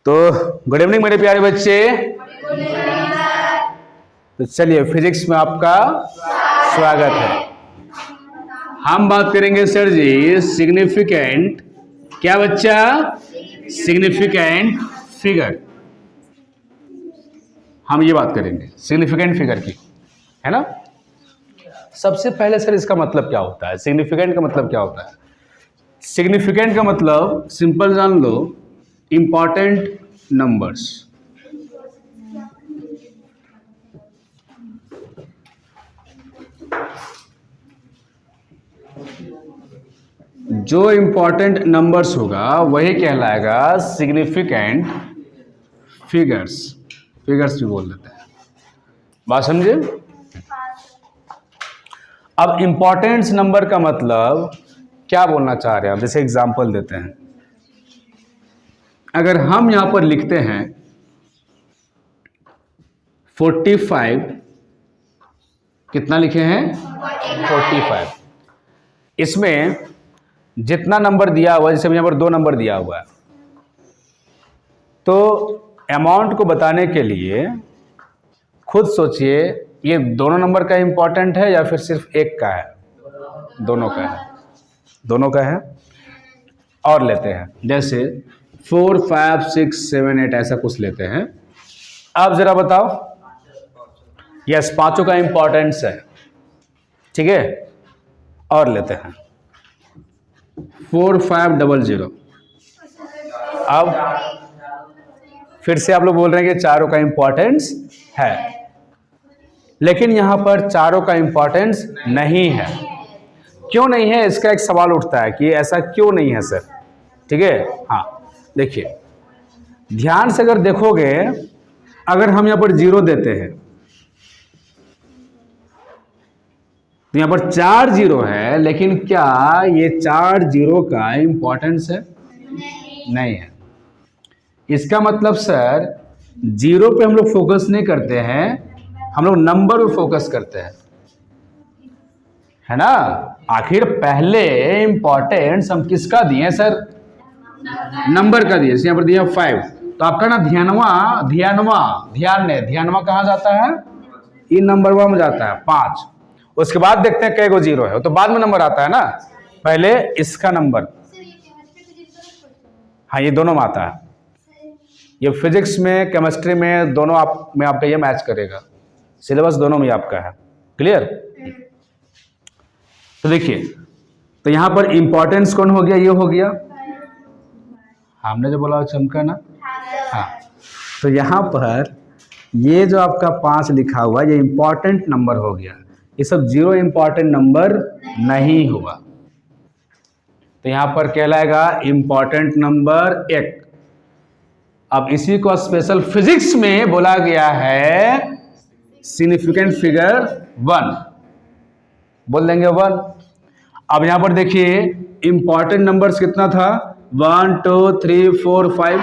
तो good evening मेरे प्यारे बच्चे। तो चलिए फिजिक्स में आपका स्वागत है। हम बात करेंगे सर जी सिग्निफिकेंट, क्या बच्चा, सिग्निफिकेंट फिगर। हम ये बात करेंगे सिग्निफिकेंट फिगर की, है ना। सबसे पहले सर इसका मतलब क्या होता है, सिग्निफिकेंट का मतलब क्या होता है। सिग्निफिकेंट का मतलब सिंपल जान लो, इंपॉर्टेंट नंबर्स। जो इंपॉर्टेंट नंबर्स होगा वही कहलाएगा सिग्निफिकेंट फिगर्स। फिगर्स भी बोल देते हैं, बात समझे। अब इंपॉर्टेंस नंबर का मतलब क्या बोलना चाह रहे हैं, जैसे एग्जांपल देते हैं। अगर हम यहां पर लिखते हैं 45, कितना लिखे हैं 45। इसमें जितना नंबर दिया हुआ है, जैसे यहां पर 2 नंबर दिया हुआ है, तो अमाउंट को बताने के लिए खुद सोचिए ये दोनों नंबर का इंपॉर्टेंट है या फिर सिर्फ एक का है। दोनों का है, दोनों का है। और लेते हैं जैसे 4, 5, 6, 7, 8 ऐसा कुछ लेते हैं। अब जरा बताओ, यस पांचों का इंपॉर्टेंस है, ठीक है। और लेते हैं 4500। अब फिर से आप लोग बोल रहे हैं कि चारों का इंपॉर्टेंस है, लेकिन यहां पर चारों का इंपॉर्टेंस नहीं है। क्यों नहीं है, इसका एक सवाल उठता है कि ऐसा क्यों नहीं है सर, ठीक है। हाँ देखिए ध्यान से अगर देखोगे, अगर हम यहां पर 0 देते हैं तो यहां पर 4 0 है, लेकिन क्या ये 4 0 का इंपॉर्टेंस है? नहीं है। इसका मतलब सर 0 पे हम लोग फोकस नहीं करते हैं, हम लोग नंबर पे फोकस करते हैं, है ना। आखिर पहले इंपॉर्टेंस हम किसका दिए सर, नंबर का दिए। यहां पर दिया 5, तो आपका ना ध्यानवा कहां जाता है, इन नंबर में जाता है 5। उसके बाद देखते हैं कई 0 है, तो बाद में नंबर आता है ना, पहले इसका नंबर। हाँ ये दोनों में आता है, ये फिजिक्स में केमिस्ट्री में दोनों आपका ये मैच करेगा, सिलेबस दोनों में आपका है, क्लियर। तो देखिए, तो यहां पर इंपॉर्टेंस कौन हो गया, ये हो गया, हमने जो बोला चमका ना। हाँ तो यहां पर ये जो आपका 5 लिखा हुआ है, ये इंपॉर्टेंट नंबर हो गया। ये सब 0 इंपॉर्टेंट नंबर नहीं हुआ, तो यहां पर कहलाएगा इंपॉर्टेंट नंबर 1। अब इसी को स्पेशल फिजिक्स में बोला गया है सिग्निफिकेंट फिगर 1, बोल देंगे 1। अब यहां पर देखिए इंपॉर्टेंट नंबर्स कितना था, 1 2 3 4 5,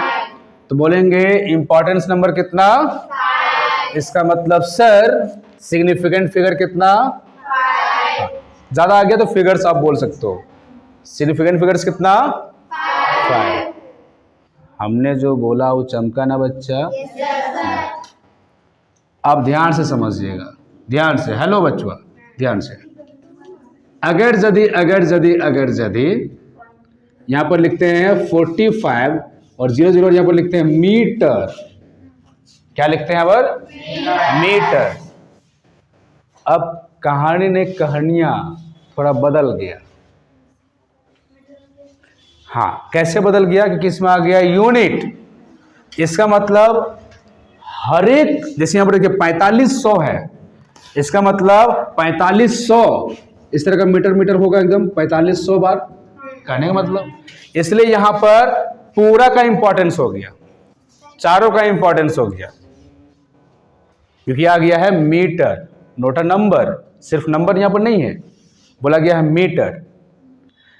तो बोलेंगे इंपॉर्टेंस नंबर कितना 5। इसका मतलब सर सिग्निफिकेंट फिगर कितना 5। ज्यादा आ गया तो फिगर्स आप बोल सकते हो, सिग्निफिकेंट फिगर्स कितना 5। हमने जो बोला वो चमका ना बच्चा। आप ध्यान से समझिएगा, ध्यान से, हेलो बच्चों ध्यान से। अगर यदि यहां पर लिखते हैं 45 और 00 यहां पर लिखते हैं मीटर, क्या लिखते हैं पर मीटर। अब कहानी ने कहानियां थोड़ा बदल गया। हाँ कैसे बदल गया, क्योंकि इसमें आ गया यूनिट। इसका मतलब हर एक, जैसे यहां पर देखिए 4500 है, इसका मतलब 4500 इस तरह का मीटर होगा एकदम 4500 बार, कहने का मतलब। इसलिए यहां पर पूरा का इंपॉर्टेंस हो गया, चारों का इंपॉर्टेंस हो गया, क्योंकि आ गया है मीटर, नोट अ नंबर। सिर्फ नंबर यहां पर नहीं है, बोला गया है मीटर।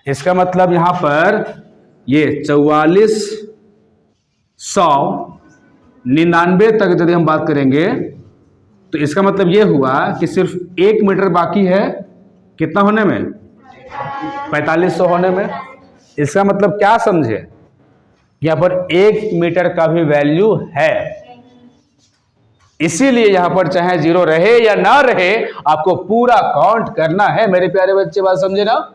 इसका मतलब यहां पर ये 4499 तक यदि हम बात करेंगे, तो इसका मतलब ये हुआ कि सिर्फ 1 मीटर बाकी है, कितना होने में, 4500 होने में। इसका मतलब क्या समझे, यहाँ पर 1 मीटर का भी वैल्यू है, इसीलिए यहां पर चाहे 0 रहे या ना रहे आपको पूरा काउंट करना है। मेरे प्यारे बच्चे बात समझे ना?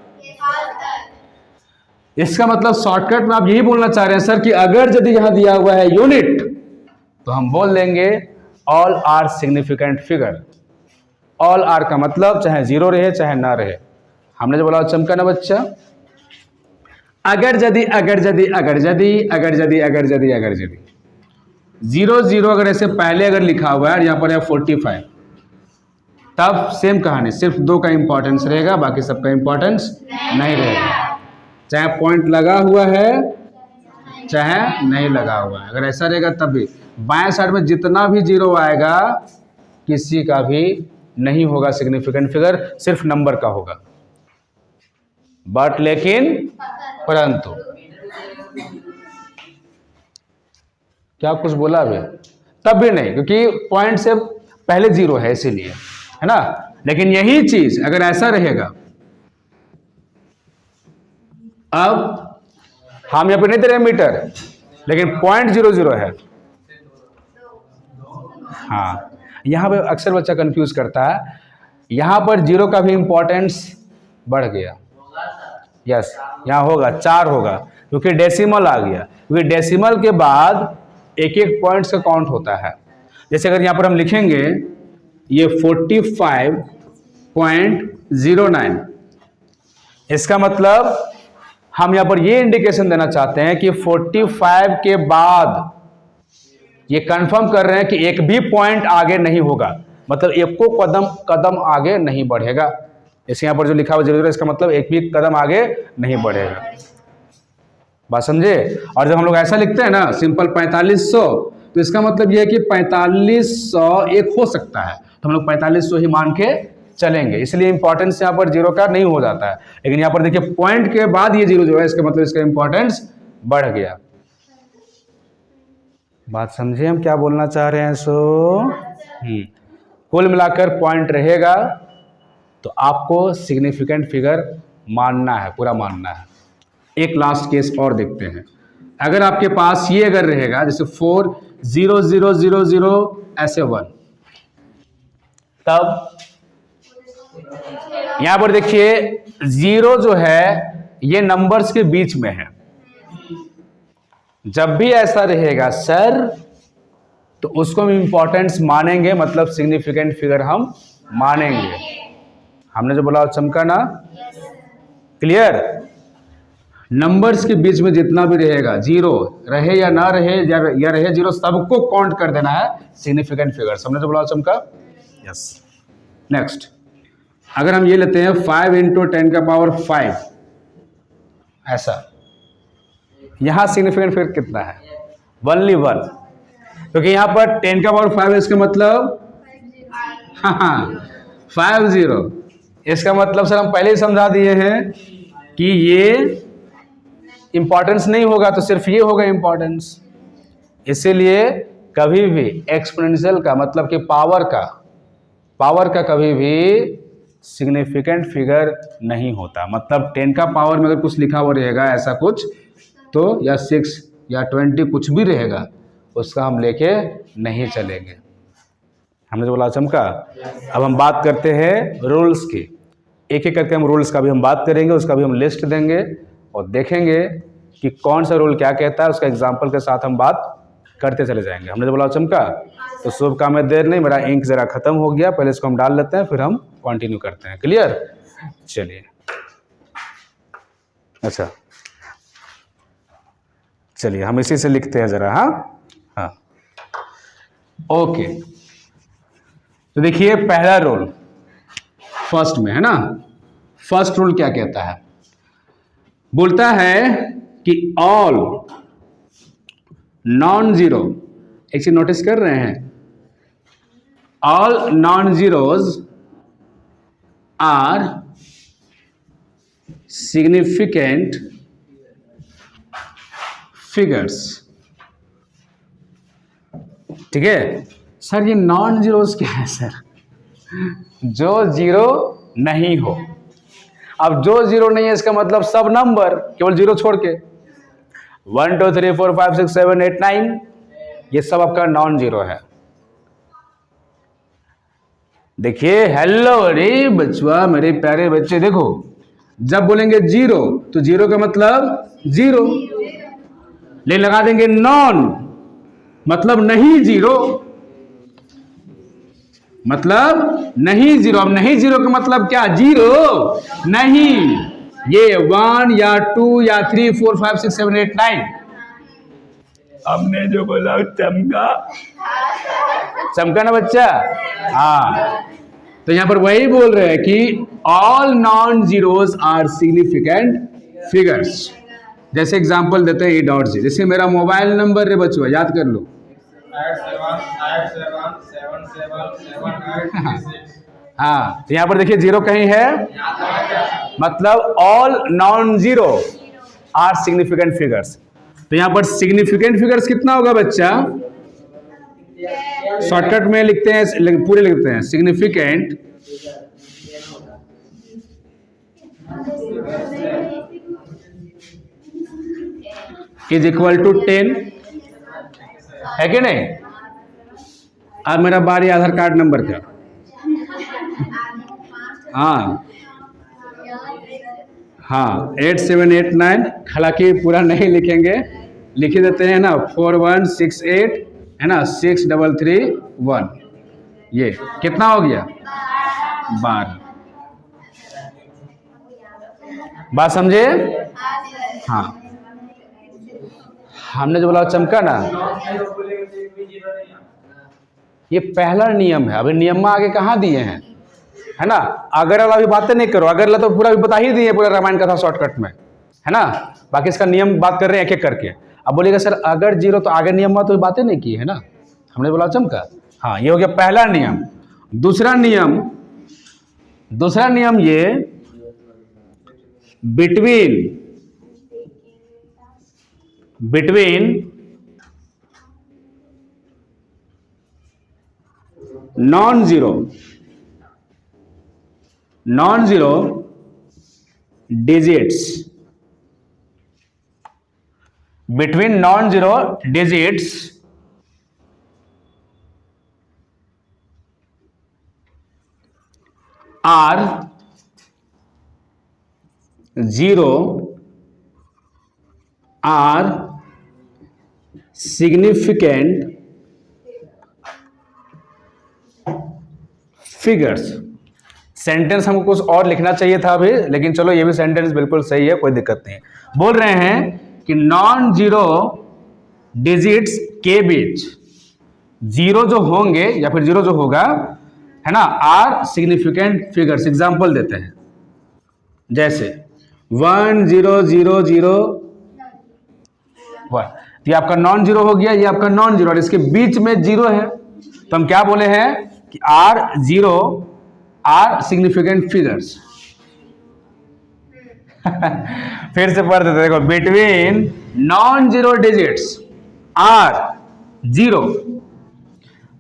इसका मतलब शॉर्टकट में आप यही बोलना चाह रहे हैं सर कि अगर यदि यहां दिया हुआ है यूनिट तो हम बोल देंगे all are significant figure. All are का मतलब चाहे 0 रहे चाहे ना रहे। हमने जो बोला चमका ना बच्चा, अगर यदि 0 अगर ऐसे पहले अगर लिखा हुआ है, यहां पर है 45, तब सेम कहानी, सिर्फ 2 का इंपॉर्टेंस रहेगा, बाकी सबका इंपॉर्टेंस नहीं रहेगा। चाहे पॉइंट लगा हुआ है चाहे नहीं लगा हुआ है, अगर ऐसा रहेगा तब भी बाएं साइड में जितना भी 0 आएगा किसी का भी नहीं होगा सिग्निफिकेंट फिगर, सिर्फ नंबर का होगा। बट लेकिन परंतु क्या कुछ बोला अभी? तब भी नहीं, क्योंकि पॉइंट से पहले 0 है इसीलिए, है ना। लेकिन यही चीज अगर ऐसा रहेगा, अब हम यहां पर नहीं दे रहे मीटर, लेकिन 0.00 है। हाँ, यहां पे अक्सर बच्चा कंफ्यूज करता है, यहां पर 0 का भी इंपॉर्टेंस बढ़ गया। यस, यहां होगा 4 होगा, क्योंकि डेसिमल आ गया, क्योंकि डेसिमल के बाद एक एक पॉइंट्स का काउंट होता है। जैसे अगर यहां पर हम लिखेंगे ये 45.09, इसका मतलब हम यहां पर ये इंडिकेशन देना चाहते हैं कि 45 के बाद ये कंफर्म कर रहे हैं कि एक भी पॉइंट आगे नहीं होगा, मतलब एक को कदम आगे नहीं बढ़ेगा। जैसे यहां पर जो लिखा हुआ 0, इसका मतलब एक भी कदम आगे नहीं बढ़ेगा। बात समझे? और जब हम लोग ऐसा लिखते हैं ना सिंपल 4500, तो इसका मतलब यह है कि 4500 एक हो सकता है, तो हम लोग 4500 ही मान के चलेंगे, इसलिए इंपॉर्टेंस यहाँ पर 0 का नहीं हो जाता है। लेकिन यहाँ पर देखिए पॉइंट के बाद ये 0 जो है, इसका मतलब इसका इंपॉर्टेंस बढ़ गया। बात समझे हम क्या बोलना चाह रहे हैं? कुल मिलाकर पॉइंट रहेगा तो आपको सिग्निफिकेंट फिगर मानना है, पूरा मानना है। एक लास्ट केस और देखते हैं। अगर आपके पास ये अगर रहेगा जैसे 40000 ऐसे 1, तब यहां पर देखिए 0 जो है ये नंबर्स के बीच में है। जब भी ऐसा रहेगा सर तो उसको हम इंपॉर्टेंस मानेंगे, मतलब सिग्निफिकेंट फिगर हम मानेंगे। हमने जो बोला चमका ना? क्लियर? नंबर्स के बीच में जितना भी रहेगा, 0 रहे या ना रहे या रहे 0, सबको काउंट कर देना है सिग्निफिकेंट फिगर। हमने जो बोला चमका? यस। नेक्स्ट, अगर हम ये लेते हैं 5 × 10⁵ ऐसा, यहां सिग्निफिकेंट फिगर कितना है? ओनली 1, क्योंकि यहां पर 10⁵ है, इसका मतलब 50। इसका मतलब सर हम पहले ही समझा दिए हैं कि ये इंपॉर्टेंस नहीं होगा तो सिर्फ ये होगा इंपॉर्टेंस। इसीलिए कभी भी एक्सपोनेंशियल का मतलब कि पावर का कभी भी सिग्निफिकेंट फिगर नहीं होता। मतलब 10 का पावर में अगर कुछ लिखा हुआ रहेगा ऐसा कुछ, तो या 6 या 20 कुछ भी रहेगा, उसका हम लेके नहीं चलेंगे। हमने जो बोला चमका। अब हम बात करते हैं रूल्स की। एक एक करके हम रूल्स का भी हम बात करेंगे, उसका भी हम लिस्ट देंगे और देखेंगे कि कौन सा रूल क्या कहता है, उसका एग्जाम्पल के साथ हम बात करते चले जाएंगे। हमने जो बोला चमका। तो शुभ काम में देर नहीं, मेरा इंक जरा खत्म हो गया, पहले इसको हम डाल लेते हैं फिर हम कंटिन्यू करते हैं। क्लियर? चलिए, अच्छा चलिए हम इसी से लिखते हैं जरा। हाँ ओके। तो देखिए पहला रूल फर्स्ट में है ना। फर्स्ट रूल क्या कहता है? बोलता है कि ऑल नॉन जीरो, एक चीज नोटिस कर रहे हैं, all non zeros are significant figures. ठीक है सर, ये नॉन जीरोज क्या है सर? जो जीरो नहीं हो। अब जो जीरो नहीं है इसका मतलब सब नंबर, केवल जीरो छोड़ के। 1 2 3 4 5 6 7 8 9, ये सब आपका नॉन जीरो है। देखिए, हेलो अरे बचवा, मेरे प्यारे बच्चे, देखो जब बोलेंगे जीरो तो जीरो का मतलब जीरो, ले लगा देंगे नॉन मतलब नहीं जीरो, मतलब नहीं जीरो। अब नहीं जीरो का मतलब क्या? जीरो नहीं। ये 1 या 2 या 3 4 5 6 7 8 9, हमने जो बोला चमका, चमका ना बच्चा। हाँ, तो यहां पर वही बोल रहे हैं कि all non zeros are significant figures. जैसे एग्जांपल देते हैं E.C, जैसे मेरा मोबाइल नंबर रे बच्चों, याद कर लो। 87877736। हाँ, तो यहां पर देखिए जीरो कहीं है, मतलब all non zero are significant figures. तो यहां पर सिग्निफिकेंट फिगर्स कितना होगा बच्चा? शॉर्टकट में लिखते हैं, पूरे लिखते हैं, सिग्निफिकेंट इज इक्वल टू 10, है कि नहीं? अब मेरा बारी आधार कार्ड नंबर का। हाँ हाँ, 8789, हालांकि पूरा नहीं लिखेंगे, लिख देते हैं ना, 4168 है ना, 6331। ये कितना हो गया? 12। बात समझे? हाँ, हमने जो बोला चमका ना, ये पहला नियम है। अभी नियम में आगे कहाँ दिए हैं, है ना? अगर वाला भी बातें नहीं करो, अगर ला तो पूरा भी बता ही दिए, पूरा रामायण कथा शॉर्टकट में, है ना? बाकी इसका नियम बात कर रहे हैं एक एक करके। अब बोलिएगा सर अगर जीरो तो आगे नियम में तो बातें नहीं की है ना, हमने बोला चमका। हाँ, ये हो गया पहला नियम। दूसरा नियम ये between non zero digits, between non-zero digits are zero are significant figures। Sentence हमको कुछ और लिखना चाहिए था अभी, लेकिन चलो ये भी सेंटेंस बिल्कुल सही है, कोई दिक्कत नहीं। बोल रहे हैं कि नॉन जीरो डिजिट्स के बीच जीरो जो होंगे या फिर जीरो जो होगा, है ना, आर सिग्निफिकेंट फिगर्स। एग्जांपल देते हैं, जैसे 1 0 0 0 1, ये आपका नॉन जीरो हो गया, ये आपका नॉन जीरो, और इसके बीच में जीरो है, तो हम क्या बोले हैं कि are zero are significant figures. फिर से पढ़ देते, देखो, between non zero digits are zero,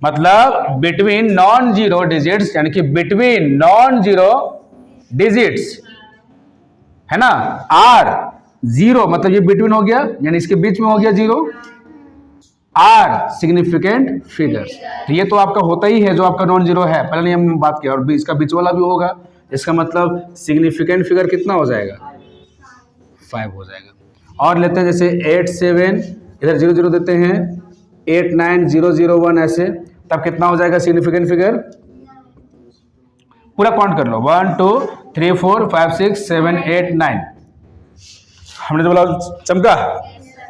मतलब बिटवीन नॉन जीरो डिजिट्स, यानी कि बिटवीन नॉन जीरो डिजिट्स, है ना, आर जीरो, मतलब ये बिटवीन हो गया, यानी इसके बीच में हो गया जीरो, आर सिग्निफिकेंट फिगर्स। तो ये तो आपका होता ही है जो आपका नॉन जीरो है, पहले हमने बात किया, और इसका बीच वाला भी होगा, इसका मतलब सिग्निफिकेंट फिगर कितना हो जाएगा? 5 हो जाएगा। और लेते हैं जैसे 8 7, इधर 0 0 देते हैं, 8 9 0 0 1, ऐसे, तब कितना हो जाएगा सिग्निफिकेंट फिगर? पूरा काउंट कर लो, 1 2 3 4 5 6 7 8 9। हमने तो बोला चमका।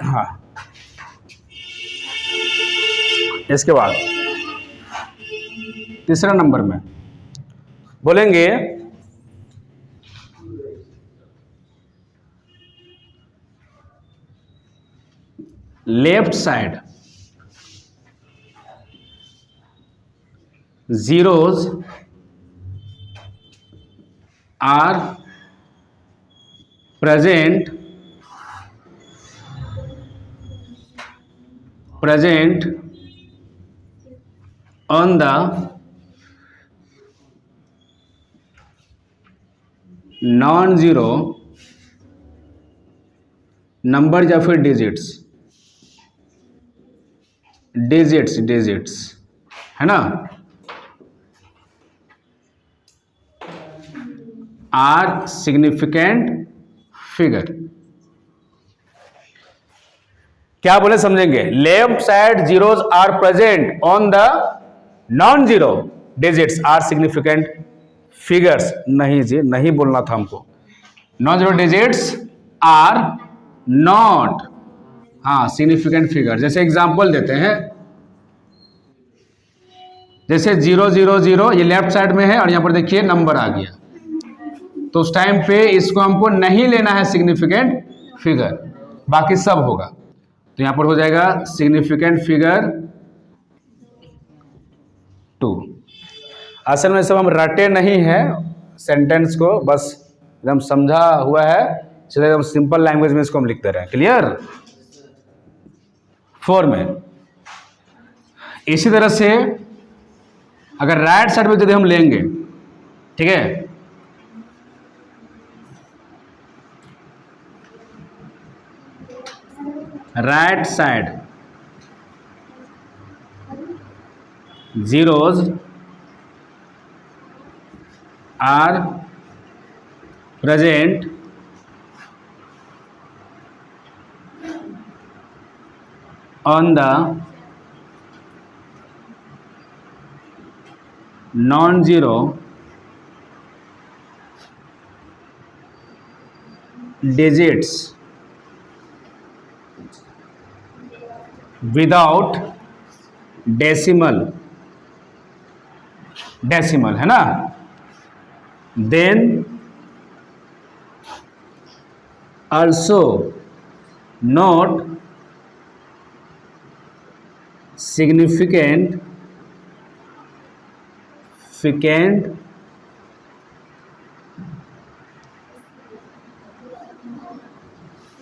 हाँ, इसके बाद तीसरा नंबर में बोलेंगे left side zeros are present on the non-zero number या फिर डिजिट्स, डिजिट्स है ना, आर सिग्निफिकेंट फिगर। क्या बोले समझेंगे, left side zeros are present on the non zero digits are significant figures. नहीं जी, नहीं बोलना था हमको, non zero digits are not हाँ सिग्निफिकेंट फिगर। जैसे एग्जांपल देते हैं, जैसे 000 ये लेफ्ट साइड में है और यहां पर देखिए नंबर आ गया, तो उस टाइम पे इसको हमको नहीं लेना है सिग्निफिकेंट फिगर, बाकी सब होगा। तो यहां पर हो जाएगा सिग्निफिकेंट फिगर 2। असल में सब हम रटे नहीं है सेंटेंस को, बस एकदम समझा हुआ है, चलिए एकदम सिंपल लैंग्वेज में इसको हम लिखते रहे। क्लियर? 4 में इसी तरह से अगर राइट साइड में यदि हम लेंगे, ठीक है, right side zeros are present on the non-zero digits without decimal है ना, then also not significant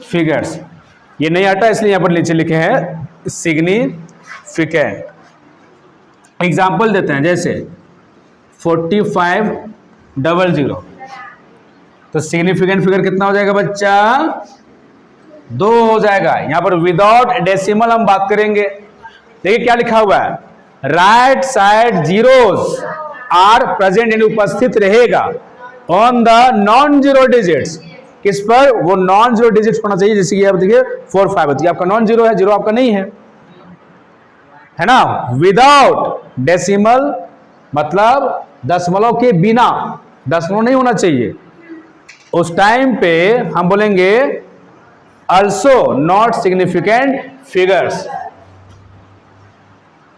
figures. ये नहीं आता इसलिए यहां पर नीचे लिखे हैं सिग्निफिकेंट। एग्जाम्पल देते हैं, जैसे 4500, तो सिग्निफिकेंट फिगर कितना हो जाएगा बच्चा? 2 हो जाएगा। यहां पर विदाउट डेसिमल हम बात करेंगे। देखिए क्या लिखा हुआ है, right side zeros are present यानी उपस्थित रहेगा on the non zero digits. किस पर? वो नॉन जीरो डिजिट्स होना चाहिए, जैसे कि आप देखिए 4 5 है, आपका नॉन जीरो है, जीरो आपका नहीं है ना। विदाउट डेसिमल मतलब दशमलव के बिना, दशमलव नहीं होना चाहिए। उस टाइम पे हम बोलेंगे also not significant figures।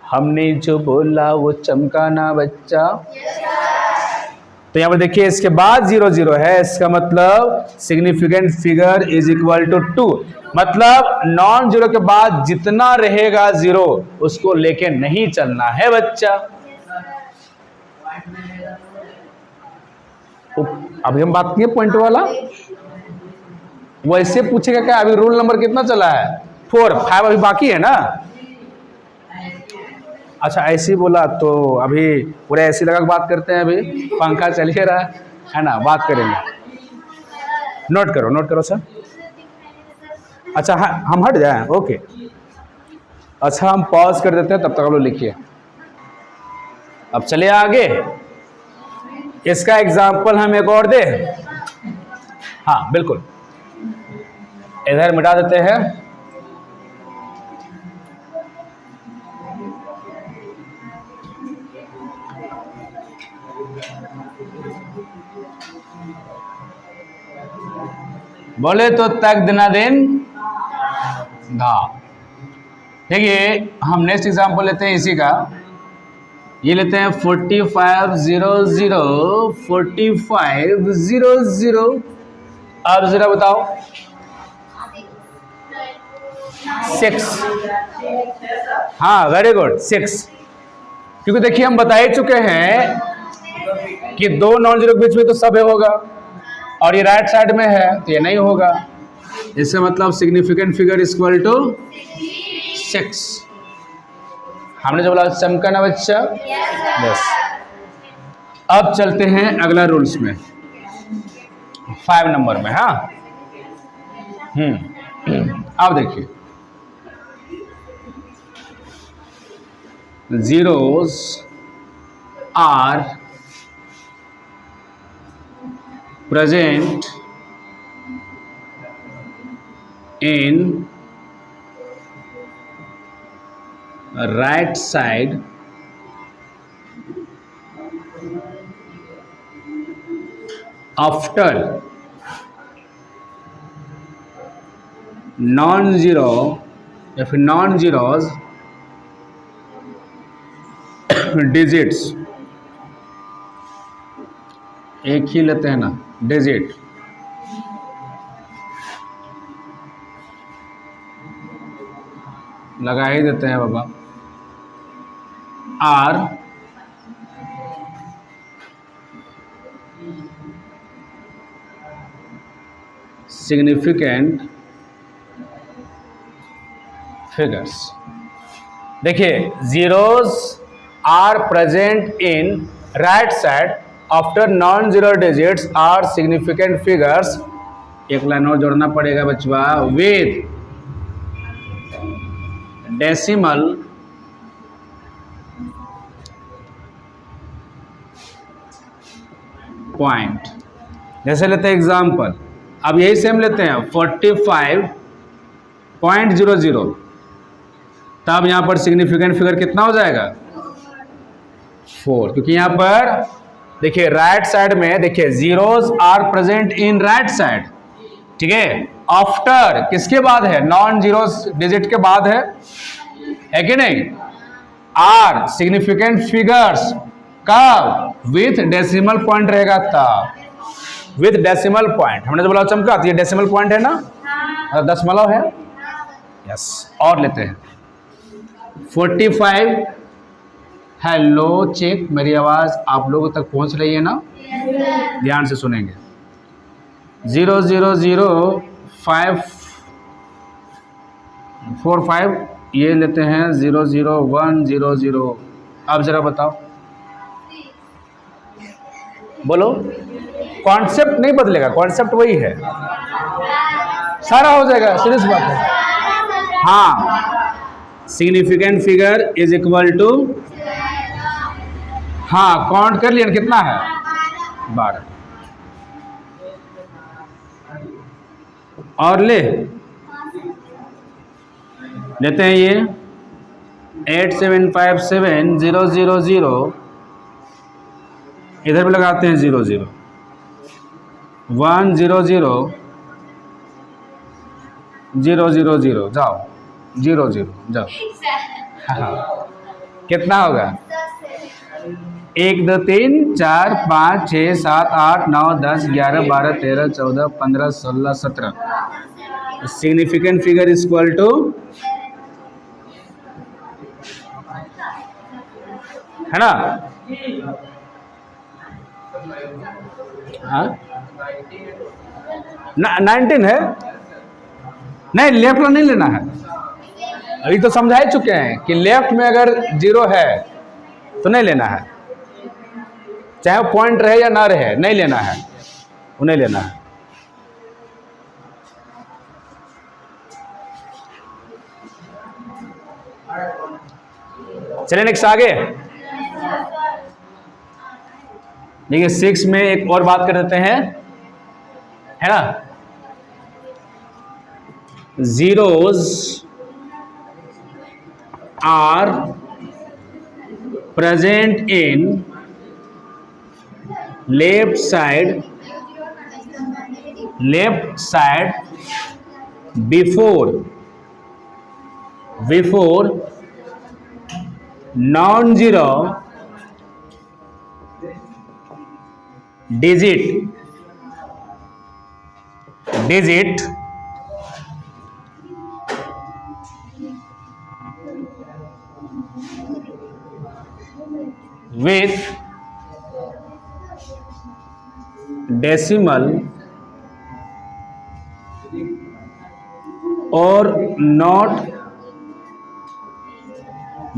हमने जो बोला वो चमका ना बच्चा। तो यहां पर देखिए इसके बाद 0 0 है, इसका मतलब significant figure is equal to 2। मतलब नॉन जीरो के बाद जितना रहेगा जीरो उसको लेके नहीं चलना है बच्चा। अभी हम बात किए पॉइंट वाला, वैसे पूछेगा क्या अभी रूल नंबर कितना चला है? 4 5 अभी बाकी है ना। अच्छा ऐसे ही बोला तो अभी पूरे ऐसे लगा के बात करते हैं, अभी पंखा चल ही रहा है ना, बात करेंगे। नोट करो सर। अच्छा हाँ हम हट जाए, ओके। अच्छा हम पॉज कर देते हैं, तब तक आप लोग लिखिए। अब चलिए आगे, इसका एग्जाम्पल हम एक और दे। हाँ बिल्कुल, इधर मिटा देते हैं। बोले तो तक दिना दिन धा। देखिए हम नेक्स्ट एग्जाम्पल लेते हैं इसी का, ये लेते हैं 4500 4500। अब जरा बताओ 6। हाँ वेरी गुड 6, क्योंकि देखिए हम बता ही चुके हैं कि 2 नॉन जीरो के बीच में तो सब होगा और ये राइट साइड में है तो ये नहीं होगा। इसका मतलब significant figure is equal to 6। हमने जो बोला चमका ना बच्चा, बस। अब चलते हैं अगला रूल्स में, 5 नंबर में। हाँ अब देखिए, zeros are present in right side after non-zero या फिर non-zeros डिजिट्स, एक ही लेते हैं ना डिजिट, लगा ही देते हैं बाबा, आर सिग्निफिकेंट फिगर्स। देखिए, zeros are present in right side after non zero digits are significant figures. एक लाइन और जोड़ना पड़ेगा बच्चा, विद डेसिमल पॉइंट। जैसे लेते हैं एग्जाम्पल, अब यही सेम लेते हैं 45.00, तब यहां पर सिग्निफिकेंट फिगर कितना हो जाएगा 4, क्योंकि यहां पर देखिए राइट साइड में देखिए zeros are present in right side, ठीक है, आफ्टर किसके बाद है, नॉन जीरो डिजिट के बाद है कि नहीं, आर सिग्निफिकेंट फिगर्स कब, विथ डेसिमल पॉइंट रहेगा तब, विथ डेसिमल पॉइंट। हमने जो बोला चमका, ये डेसिमल पॉइंट है ना, दशमलव है, यस। और लेते हैं 45। हेलो चेक, मेरी आवाज आप लोगों तक पहुंच रही है ना, ध्यान से सुनेंगे। 0005545, ये लेते हैं 00100। अब जरा बताओ, बोलो, कॉन्सेप्ट नहीं बदलेगा, कॉन्सेप्ट वही है, सारा हो जाएगा, सीरियस बात है। हाँ, significant figure is equal to, हाँ काउंट कर लिया कितना है 12। और लेते हैं ये 8757000, इधर भी लगाते हैं 00, 1000000, जाओ 00 जाओ, हाँ कितना होगा, 1 2 3 4 5 6 7 8 9 10 11 12 13 14 15 16 17। Significant figure is equal to, है ना, हाँ 19 है, नहीं लेफ्ट में नहीं लेना है, अभी तो समझा ही चुके हैं कि लेफ्ट में अगर 0 है तो नहीं लेना है, चाहे वो पॉइंट रहे या ना रहे, नहीं लेना है, वो नहीं लेना है। चलिए नेक्स्ट आगे, देखिए 6 में एक और बात कर देते हैं, है ना, zeros are present in left side before non zero digit with decimal और नॉट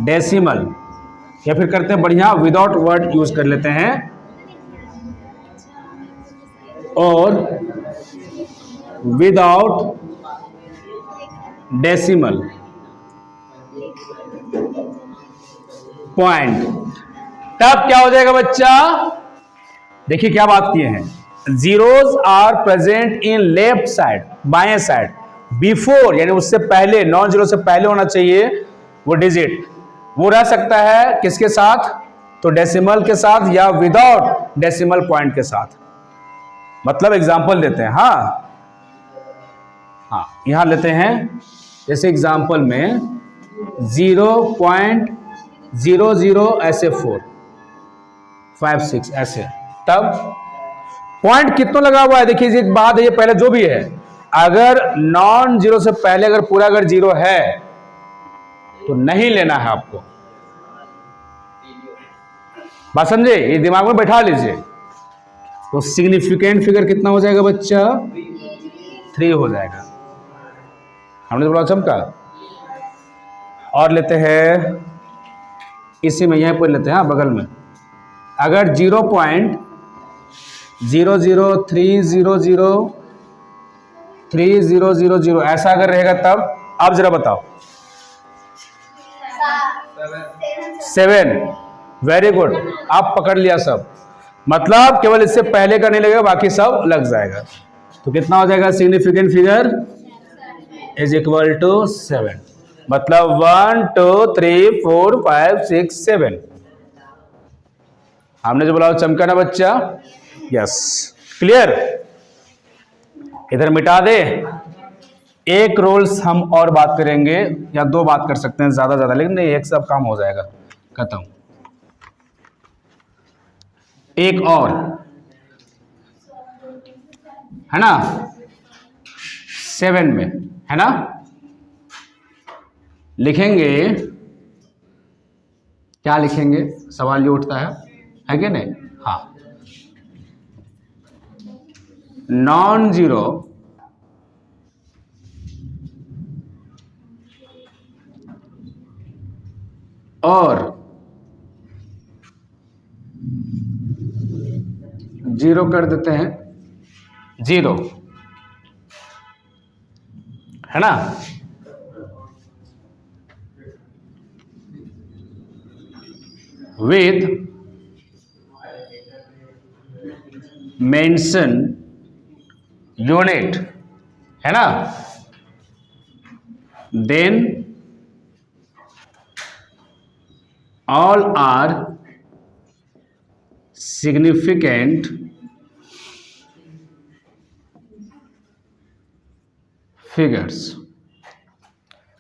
डेसिमल, या फिर करते हैं बढ़िया विदाउट वर्ड यूज कर लेते हैं, और विदाउट डेसिमल पॉइंट। तब क्या हो जाएगा बच्चा, देखिए क्या बात किए हैं, zeros are present in left side, बाएं साइड, बिफोर यानी उससे पहले, नॉन जीरो से पहले होना चाहिए वो डिजिट, वो रह सकता है किसके साथ, तो डेसिमल के साथ या विदाउट डेसिमल पॉइंट के साथ। मतलब एग्जांपल देते हैं, हाँ यहां लेते हैं, जैसे एग्जांपल में 0.00 ऐसे 4 5 6 ऐसे, तब पॉइंट कितना लगा हुआ है, देखिए एक बात है, ये पहले जो भी है, अगर नॉन जीरो से पहले अगर पूरा अगर जीरो है तो नहीं लेना है आपको, बात समझे, ये दिमाग में बैठा लीजिए। तो सिग्निफिकेंट फिगर कितना हो जाएगा बच्चा, 3 हो जाएगा, हमने तो बोला चमका। और लेते हैं इसी में, यहीं पर लेते हैं, बगल में, अगर 0.00300 ऐसा अगर रहेगा तब, आप जरा बताओ, 7, वेरी गुड, आप पकड़ लिया सब, मतलब केवल इससे पहले का नहीं लगेगा, बाकी सब लग जाएगा। तो कितना हो जाएगा, significant figure is equal to 7, मतलब 1 2 3 4 5 6 7। हमने जो बोला चमका ना बच्चा, यस, क्लियर। इधर मिटा दे, एक रूल्स हम और बात करेंगे, या 2 बात कर सकते हैं ज्यादा, लेकिन नहीं, एक सब काम हो जाएगा, खत्म। एक और है ना, 7 में है ना, लिखेंगे क्या, लिखेंगे, सवाल ये उठता है कि नहीं, हाँ, नॉन जीरो और जीरो कर देते हैं, 0 है ना, with mention unit है ना, then all are significant figures।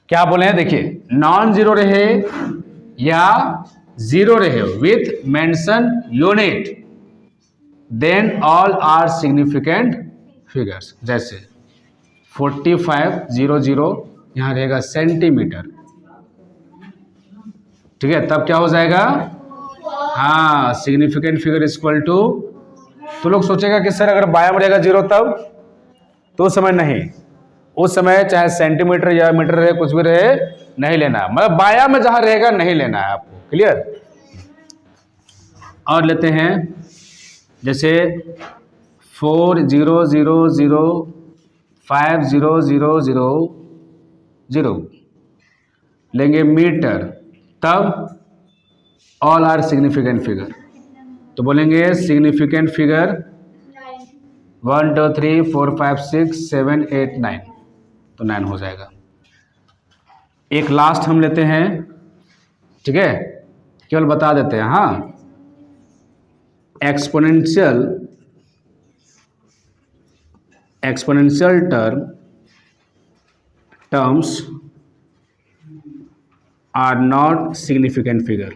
क्या बोले हैं, देखिए, नॉन जीरो रहे या जीरो रहे with mention unit, then all are significant figures. जैसे 4500 यहां रहेगा सेंटीमीटर, ठीक है, तब क्या हो जाएगा, हाँ, सिग्निफिकेंट फिगर इक्वल टू, तो लोग सोचेगा कि सर अगर बाया में रहेगा 0 तब, तो उस समय नहीं, उस समय चाहे सेंटीमीटर या मीटर रहे, कुछ भी रहे, नहीं लेना, मतलब बाया में जहां रहेगा नहीं लेना है आपको, क्लियर। और लेते हैं जैसे 400050000 लेंगे मीटर, तब ऑल आर सिग्निफिकेंट फिगर, तो बोलेंगे सिग्निफिकेंट फिगर 1 2 3 4 5 6 7 8 9, तो 9 हो जाएगा। एक लास्ट हम लेते हैं, ठीक है, केवल बता देते हैं, हाँ, exponential terms are not significant figure.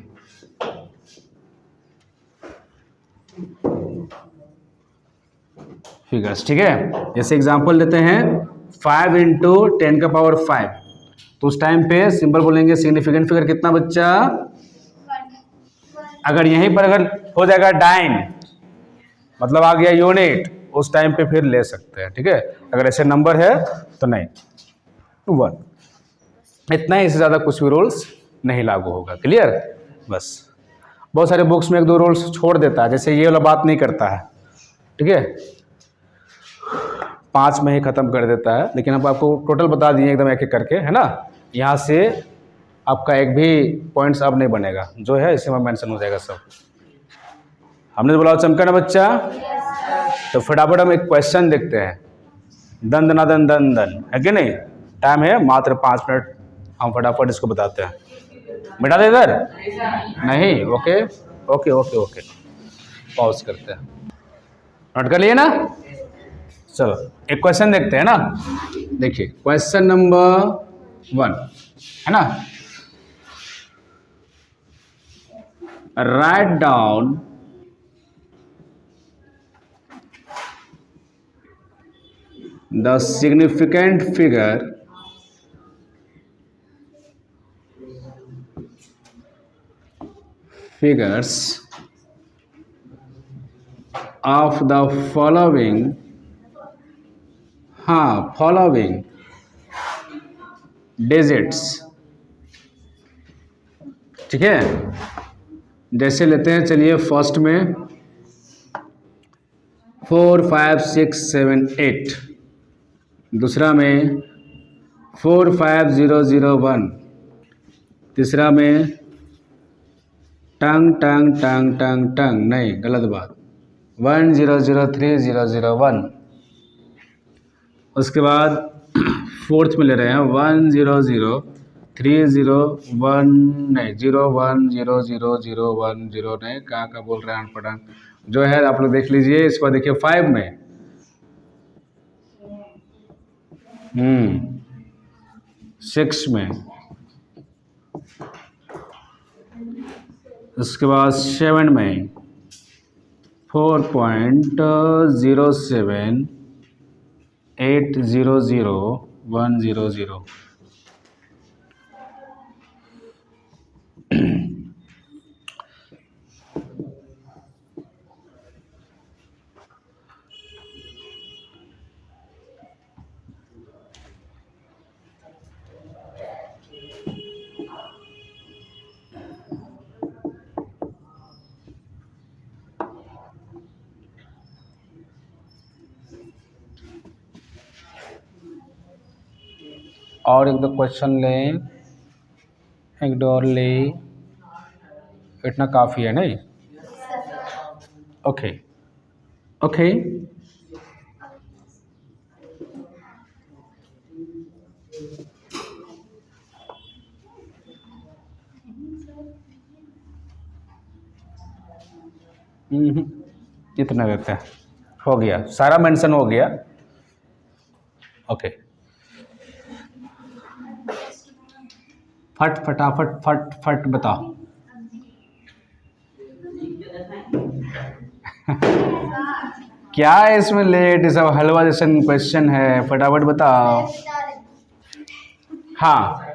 Figures, ठीक है, जैसे एग्जांपल लेते हैं 5 × 10⁵, तो उस टाइम पे सिंबल बोलेंगे सिग्निफिकेंट फिगर कितना बच्चा, अगर यहीं पर अगर हो जाएगा डाइन, मतलब आ गया यूनिट, उस टाइम पे फिर ले सकते हैं, ठीक है, अगर ऐसे नंबर है तो नहीं, 1, इतना ही, इससे ज़्यादा कुछ भी रूल्स नहीं लागू होगा, क्लियर। बस बहुत सारे बुक्स में 1 2 रूल्स छोड़ देता है, जैसे ये वाला बात नहीं करता है, ठीक है। 5 में ही ख़त्म कर देता है, लेकिन हम आपको टोटल बता दिए एकदम एक एक करके, है ना। यहाँ से आपका एक भी पॉइंट्स अब नहीं बनेगा, जो है इसी में मेंशन हो जाएगा सब। हमने तो बोला चमका ना बच्चा। तो फटाफट हम एक क्वेश्चन देखते हैं। दन दना दन दन दन, है कि नहीं। टाइम है मात्र 5 मिनट, हम फटाफट इसको बताते हैं। मिटा दे इधर नहीं, okay okay okay okay, pause करते हैं। नोट कर लिए ना। चलो एक क्वेश्चन देखते हैं ना। देखिए क्वेश्चन नंबर 1 है ना। Write down the significant figures of the following following digits। ठीक है, जैसे लेते हैं, चलिए फर्स्ट में 4 5 6 7 8, दूसरा में 4 5 0 0 1, तीसरा में टंग टंग टंग टंग टंग, नहीं गलत बात, 1 0 0 3 0 0 1। उसके बाद फोर्थ में ले रहे हैं 1 0 0 3 0 1, नहीं 0 1 0 0 0 1 0, नहीं कहाँ बोल रहे हैं अनपढ़, जो है आप लोग देख लीजिए। इसके बाद देखिए 5 में 6 में, उसके बाद 7 में 4.07 8 0 0 1 0 0। और एक दो क्वेश्चन लें, एक दो और ले, इतना काफ़ी है नहीं। ओके ओके, इतना देते हैं, हो गया, सारा मेंशन हो गया। ओके फटाफट फट फट बताओ। क्या है इसमें लेट, सब हलवा जैसा क्वेश्चन है, फटाफट बताओ। हाँ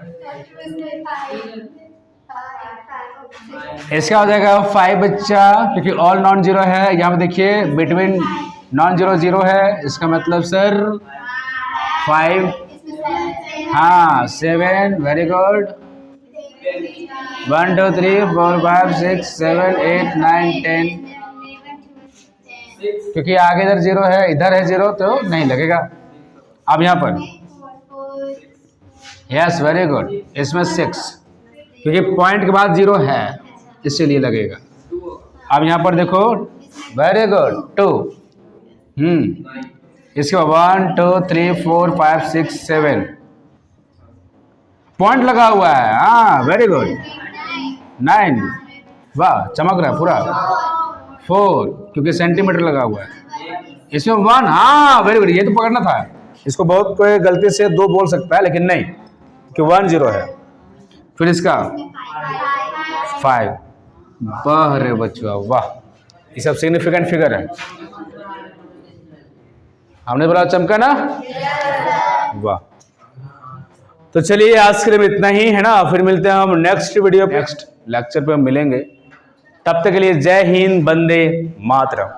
इसका हो जाएगा 5 बच्चा, क्योंकि ऑल नॉन जीरो है। यहाँ पे देखिए बिटवीन नॉन जीरो जीरो है, इसका मतलब सर 5, हाँ 7, वेरी गुड, 1 2 3 4 5 6 7 8 9 10, क्योंकि आगे इधर जीरो है, इधर है जीरो, तो नहीं लगेगा। अब यहाँ पर यस वेरी गुड, इसमें 6, क्योंकि पॉइंट के बाद जीरो है इसीलिए लगेगा। अब यहाँ पर देखो वेरी गुड 2, इसके बाद 1 2 3 4 5 6 7 पॉइंट लगा हुआ है, हाँ वेरी गुड 9, वाह चमक रहा है पूरा। 4 क्योंकि सेंटीमीटर लगा हुआ है, इसमें 1, हाँ वेरी गुड, ये तो पकड़ना था। इसको बहुत कोई गलती से 2 बोल सकता है, लेकिन नहीं कि 1 0 है। फिर इसका 5, वाह रे बच्चों वाह, ये सब सिग्निफिकेंट फिगर है। हमने बोला चमका ना, वाह। तो चलिए आज के लिए इतना ही है ना, फिर मिलते हैं हम नेक्स्ट वीडियो, नेक्स्ट लेक्चर पे हम मिलेंगे। तब तक के लिए जय हिंद, वंदे मातरम।